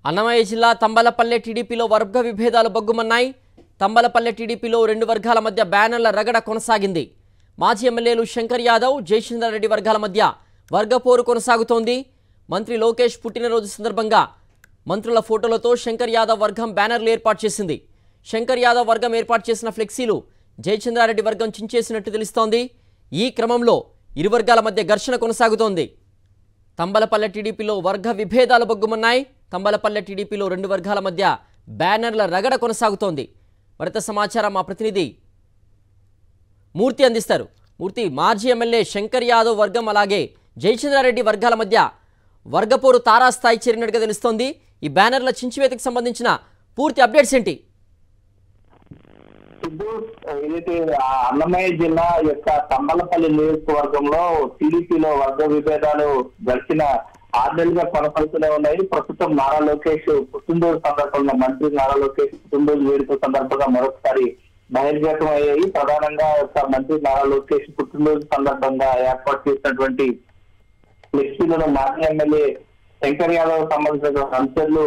అన్నమయ్య జిల్లా తంబలపల్లె టీడీపీలో వర్గ విభేదాలు బగ్గుమన్నాయి. తంబలపల్లె టీడీపీలో రెండు వర్గాల మధ్య బ్యానర్ల రగడ కొనసాగింది. మాజీ ఎమ్మెల్యేలు శంకర్ యాదవ్, జయచంద్రారెడ్డి వర్గాల మధ్య వర్గపోరు కొనసాగుతోంది. మంత్రి లోకేష్ పుట్టినరోజు సందర్భంగా మంత్రుల ఫోటోలతో శంకర్ యాదవ్ వర్గం బ్యానర్లు ఏర్పాటు చేసింది. శంకర్ యాదవ్ వర్గం ఏర్పాటు చేసిన ఫ్లెక్సీలు జయచంద్రారెడ్డి వర్గం చించేసినట్టు తెలుస్తోంది. ఈ క్రమంలో ఇరు వర్గాల మధ్య ఘర్షణ కొనసాగుతోంది. తంబలపల్లె టీడీపీలో వర్గ విభేదాలు బగ్గుమన్నాయి. తంబలపల్లె టీడీపీలో రెండు వర్గాల మధ్య బ్యానర్ల రగడ కొనసాగుతోంది. మరింత సమాచారం మా ప్రతినిధి మూర్తి అందిస్తారు. మూర్తి, మాజీ ఎమ్మెల్యే శంకర్ యాదవ్ వర్గం అలాగే జయచంద్రారెడ్డి వర్గాల మధ్య వర్గపోరు తారాస్థాయి చేరినట్టుగా తెలుస్తోంది. ఈ బ్యానర్ల చించివేతకు సంబంధించిన పూర్తి అప్డేట్స్ ఏంటి? ఏదైతే అన్నమయ్య జిల్లా యొక్క తంబలపల్లి నియోజకవర్గంలో టీడీపీలో వర్గ విభేదాలు గడిచిన 6 నెలలుగా కొనసాగుతూనే ఉన్నాయి. ప్రస్తుతం నారా లోకేష్ పుట్టినరోజు సందర్భంగా మంత్రి నారా లోకేష్ పుట్టినరోజు వేడుక సందర్భంగా మరొకసారి బహిర్గతం అయ్యాయి. ప్రధానంగా మంత్రి నారా లోకేష్ పుట్టినరోజు సందర్భంగా ఏర్పాటు చేసినటువంటి ఫ్లెక్సీలను మాజీ ఎమ్మెల్యే శంకర్ యాదవ్ సంబంధించిన అంశాలు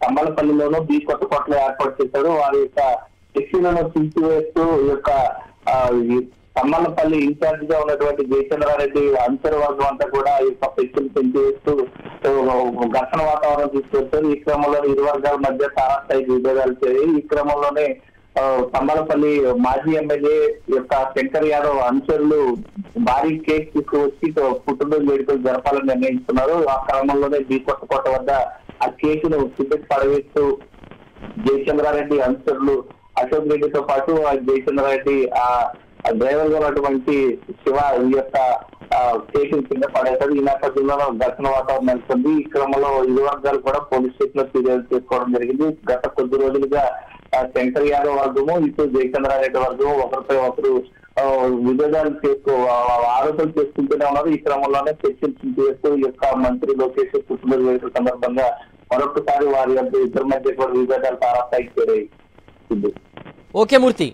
తంబలపల్లిలోనూ బి కొత్తకోటలో ఏర్పాటు చేశారు. వారి యొక్క ఫ్లెక్సీలను తీసివేస్తూ ఈ యొక్క తమ్మలపల్లి ఇన్ఛార్జ్ గా ఉన్నటువంటి జయచంద్రారెడ్డి అంచర్ వర్గం అంతా కూడా ఈ యొక్క ఫ్లెక్సీలు పెంచేస్తూ ఘర్షణ వాతావరణం తీసుకొచ్చారు. ఈ క్రమంలో ఇరు వర్గాల మధ్య తారాస్థాయి విభేదాలు చేరి ఈ క్రమంలోనే తమ్మలపల్లి మాజీ ఎమ్మెల్యే యొక్క శంకర్ యాదవ్ అనుచరులు భారీ కేక్ తీసుకువచ్చి పుట్టినరోజు వేడుకలు జరపాలని నిర్ణయించుకున్నారు. ఆ క్రమంలోనే బి కొత్తకోట వద్ద ఆ కేకును టికెట్ పడవేస్తూ జయచంద్రారెడ్డి అనుచరులు అశోక్ రెడ్డితో పాటు జయచంద్రారెడ్డి ఆ డ్రైవర్ గా ఉన్నటువంటి శివ ఈ యొక్క కేసులు కింద పడేశారు. ఈ నేపథ్యంలో ఘర్షణ వాతావరణం నెలకొంది. ఈ క్రమంలో ఇరు వర్గాలు కూడా పోలీస్ స్టేషన్ లో ఫిర్యాదు చేసుకోవడం జరిగింది. గత కొద్ది రోజులుగా శంకర్ యాదవ్ వర్గము ఇటు జయచంద్రారెడ్డి వర్గము ఒకరిపై ఒకరు విభేదాలు ఆరోపణలు చేసుకుంటూనే ఉన్నారు. ఈ క్రమంలోనే చర్చలు చేస్తూ ఈ యొక్క మంత్రి లోకేష్ పుట్టినరోజు వేడుక సందర్భంగా మరొకసారి వారి యొక్క ఇద్దరి మధ్య కూడా విభేదాలు తారాస్థాయికి చేరాయి. ఓకే మూర్తి.